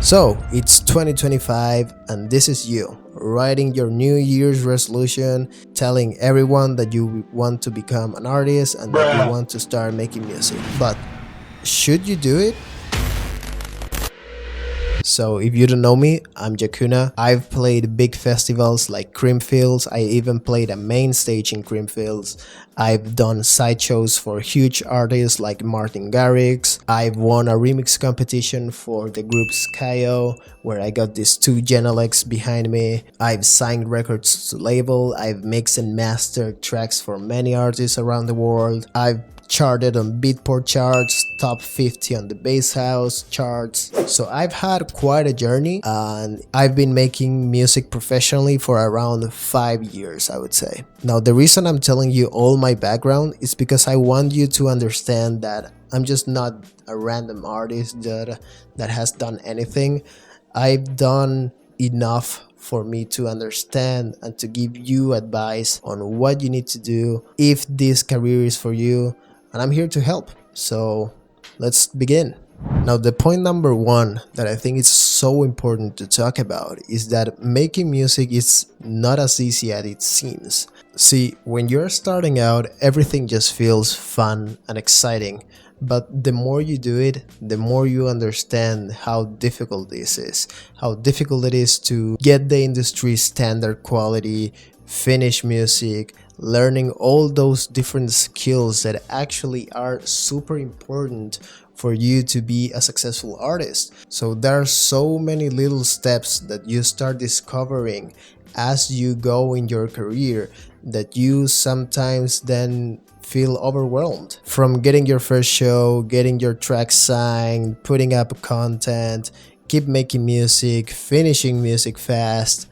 So, it's 2025 and this is you, writing your New Year's resolution, telling everyone that you want to become an artist and that you want to start making music. But should you do it? So if you don't know me, I'm Jakuna. I've played big festivals like Creamfields. I even played a main stage in Creamfields. I've done side shows for huge artists like Martin Garrix. I've won a remix competition for the group Skyo, where I got these two Genelecs behind me. I've signed records to label. I've mixed and mastered tracks for many artists around the world. I've charted on Beatport charts, top 50 on the Bass House charts. So I've had quite a journey and I've been making music professionally for around 5 years, I would say. Now the reason I'm telling you all my background is because I want you to understand that I'm just not a random artist that has done anything. I've done enough for me to understand and to give you advice on what you need to do if this career is for you, and I'm here to help. So let's begin. Now the point number one that I think is so important to talk about is that making music is not as easy as it seems. See, when you're starting out, everything just feels fun and exciting. But the more you do it, the more you understand how difficult this is, how difficult it is to get the industry standard quality, finish music, learning all those different skills that actually are super important for you to be a successful artist. So there are so many little steps that you start discovering as you go in your career that you sometimes then feel overwhelmed. From getting your first show, getting your track signed, putting up content, keep making music, finishing music fast,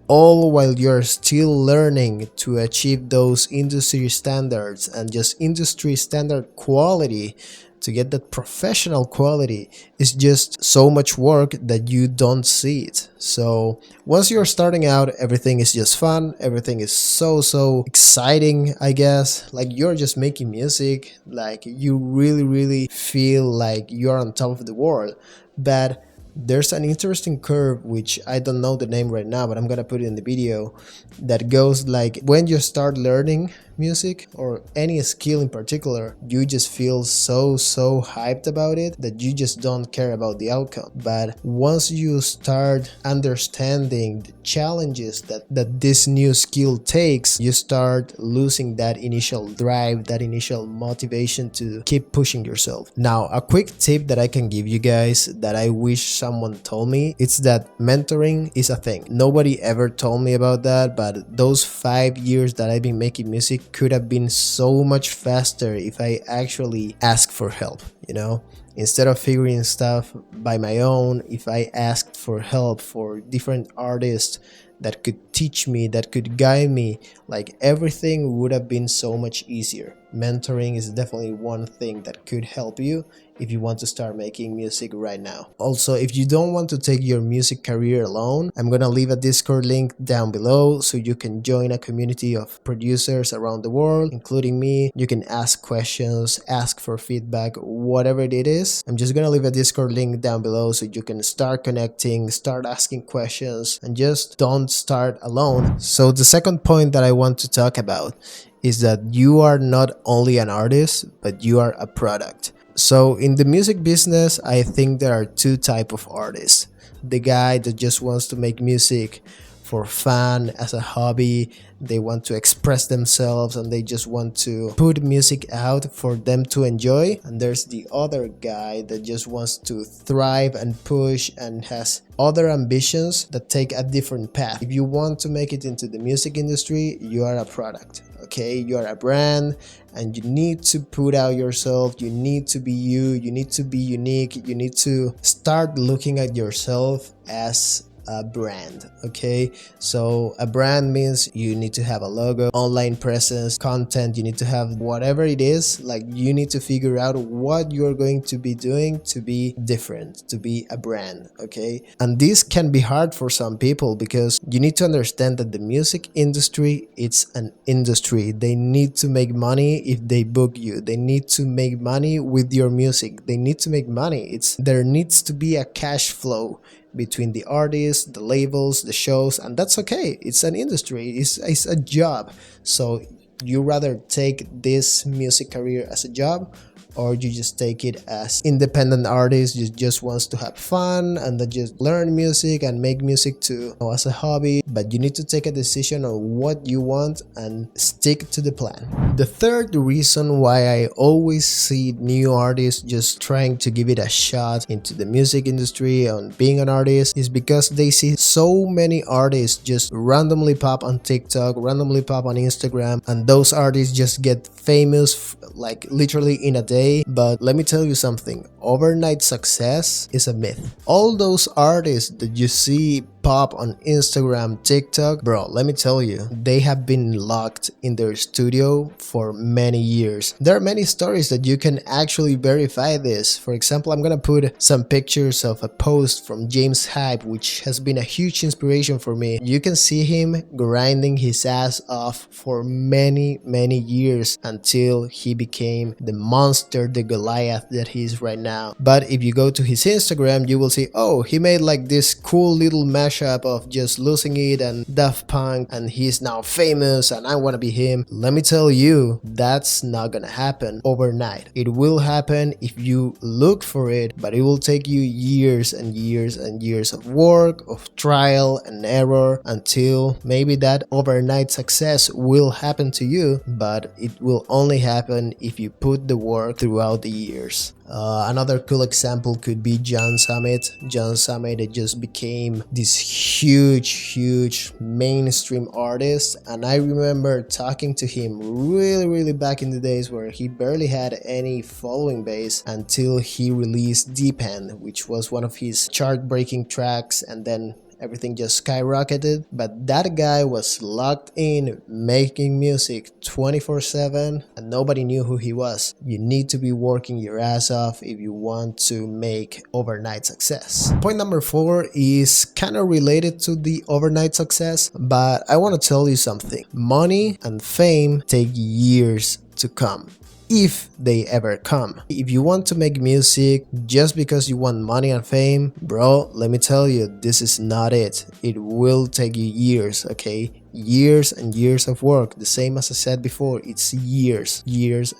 all while you're still learning to achieve those industry standards and just industry standard quality. To get that professional quality is just so much work that you don't see it. So once you're starting out, everything is just fun, everything is so exciting, I guess. Like you're just making music, like you really feel like you're on top of the world. But there's an interesting curve, which I don't know the name right now, but I'm gonna put it in the video, that goes like when you start learning music or any skill in particular, you just feel so hyped about it that you just don't care about the outcome. But once you start understanding the challenges that this new skill takes, you start losing that initial drive, that initial motivation to keep pushing yourself. Now, a quick tip that I can give you guys that I wish someone told me, it's that mentoring is a thing. Nobody ever told me about that, but those 5 years that I've been making music could have been so much faster if I actually asked for help, you know? Instead of figuring stuff by my own, if I asked for help for different artists that could teach me, that could guide me, like everything would have been so much easier. Mentoring is definitely one thing that could help you if you want to start making music right now. Also, if you don't want to take your music career alone, I'm gonna leave a Discord link down below so you can join a community of producers around the world, including me. You can ask questions, ask for feedback, whatever it is. I'm just gonna leave a Discord link down below so you can start connecting, start asking questions, and just don't start alone. So the second point that I want to talk about is that you are not only an artist, but you are a product. So in the music business, I think there are two types of artists. The guy that just wants to make music for fun, as a hobby, they want to express themselves and they just want to put music out for them to enjoy. And there's the other guy that just wants to thrive and push and has other ambitions that take a different path. If you want to make it into the music industry, you are a product. Okay, you are a brand and you need to put out yourself, you need to be you need to be unique, you need to start looking at yourself as a brand. Okay, so a brand means you need to have a logo, online presence, content. You need to have whatever it is. Like, you need to figure out what you're going to be doing to be different, to be a brand. Okay, and this can be hard for some people because you need to understand that the music industry, it's an industry. They need to make money if they book you. They need to make money with your music. They need to make money. There needs to be a cash flow between the artists, the labels, the shows, and that's okay. It's an industry. It's a job. So you rather take this music career as a job, or you just take it as independent artist, you just wants to have fun and then just learn music and make music to as a hobby. But you need to take a decision on what you want and stick to the plan. The third reason why I always see new artists just trying to give it a shot into the music industry on being an artist is because they see so many artists just randomly pop on TikTok, randomly pop on Instagram, and those artists just get famous like literally in a day. But let me tell you something, overnight success is a myth. All those artists that you see pop on Instagram, TikTok, bro, let me tell you, they have been locked in their studio for many years. There are many stories that you can actually verify this. For example, I'm gonna put some pictures of a post from James Hype, which has been a huge inspiration for me. You can see him grinding his ass off for many years until he became the monster, the Goliath that he is right now. But if you go to his Instagram, you will see, oh, he made like this cool little mashup of just Losing It and Daft Punk, and he's now famous and I want to be him. Let me tell you, that's not gonna happen overnight. It will happen if you look for it, but it will take you years and years and years of work, of trial and error, until maybe that overnight success will happen to you. But it will only happen if you put the work throughout the years. Another cool example could be John Summit. John Summit, it just became this huge mainstream artist, and I remember talking to him really back in the days where he barely had any following base until he released Deep End, which was one of his chart-breaking tracks, and then everything just skyrocketed. But that guy was locked in making music 24/7 and nobody knew who he was. You need to be working your ass off if you want to make overnight success. Point number 4 is kind of related to the overnight success, but I want to tell you something. Money and fame take years to come, if they ever come. If you want to make music just because you want money and fame, bro, let me tell you, this is not it. It will take you years, okay? Years and years of work. The same as I said before, it's years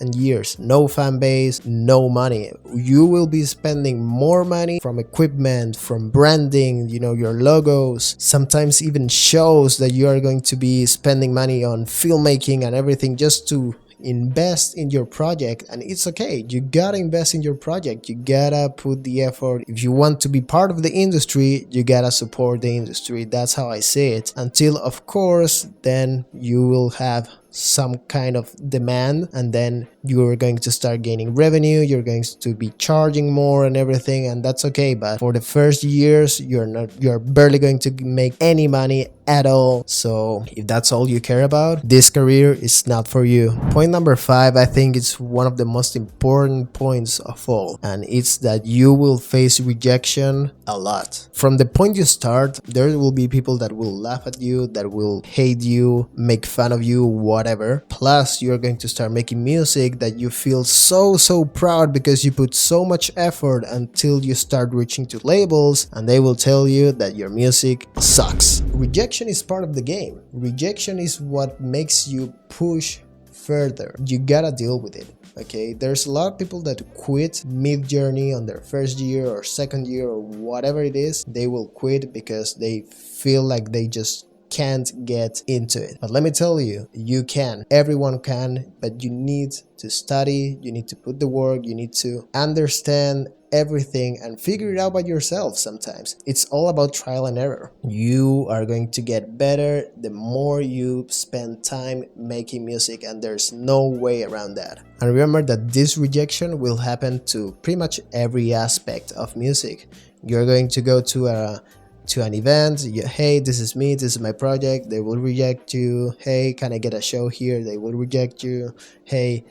and years. No fan base, no money. You will be spending more money from equipment, from branding, your logos, sometimes even shows that you are going to be spending money on filmmaking and everything just to invest in your project. And it's okay, you gotta invest in your project, you gotta put the effort. If you want to be part of the industry, you gotta support the industry. That's how I see it, until of course then you will have some kind of demand, and then you're going to start gaining revenue, you're going to be charging more and everything, and that's okay. But for the first years, you're barely going to make any money at all. So if that's all you care about, this career is not for you. Point number 5, I think it's one of the most important points of all, and it's that you will face rejection a lot. From the point you start, there will be people that will laugh at you, that will hate you, make fun of you, whatever. Plus, you're going to start making music that you feel so proud because you put so much effort, until you start reaching to labels and they will tell you that your music sucks. Rejection is part of the game. Rejection is what makes you push further. You gotta deal with it. Okay, there's a lot of people that quit mid-journey on their first year or second year or whatever it is. They will quit because they feel like they just can't get into it. But let me tell you, you can. Everyone can, but you need to study, you need to put the work, you need to understand everything and figure it out by yourself. Sometimes it's all about trial and error. You are going to get better the more you spend time making music, and there's no way around that. And remember that this rejection will happen to pretty much every aspect of music. You're going to go to to an event, hey, this is me, this is my project, they will reject you. Hey, can I get a show here? They will reject you. Hey,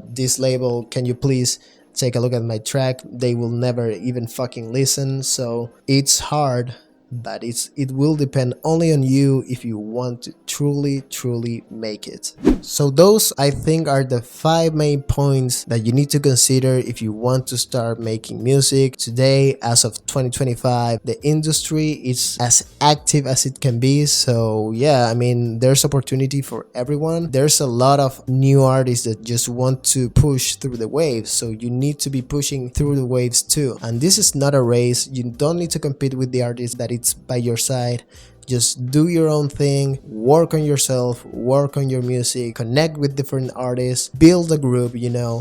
this label, can you please take a look at my track? They will never even fucking listen. So it's hard, but it will depend only on you if you want to truly make it. So those, I think, are the 5 main points that you need to consider if you want to start making music. Today, as of 2025, the industry is as active as it can be. So yeah, I mean, there's opportunity for everyone. There's a lot of new artists that just want to push through the waves, so you need to be pushing through the waves too. And this is not a race. You don't need to compete with the artist that it's by your side. Just do your own thing, work on yourself, work on your music, connect with different artists, build a group,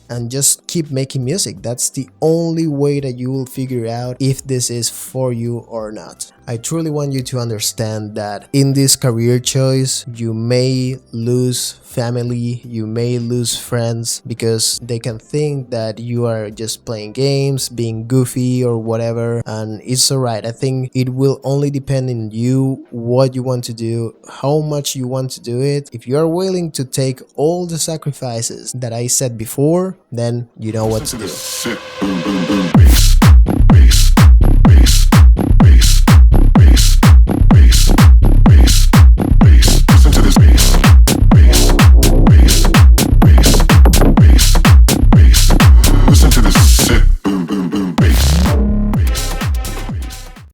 and just keep making music. That's the only way that you will figure out if this is for you or not. I truly want you to understand that in this career choice, you may lose family, you may lose friends, because they can think that you are just playing games, being goofy or whatever, and it's alright. I think it will only depend on you, what you want to do, how much you want to do it. If you are willing to take all the sacrifices that I said before, then you know what to do.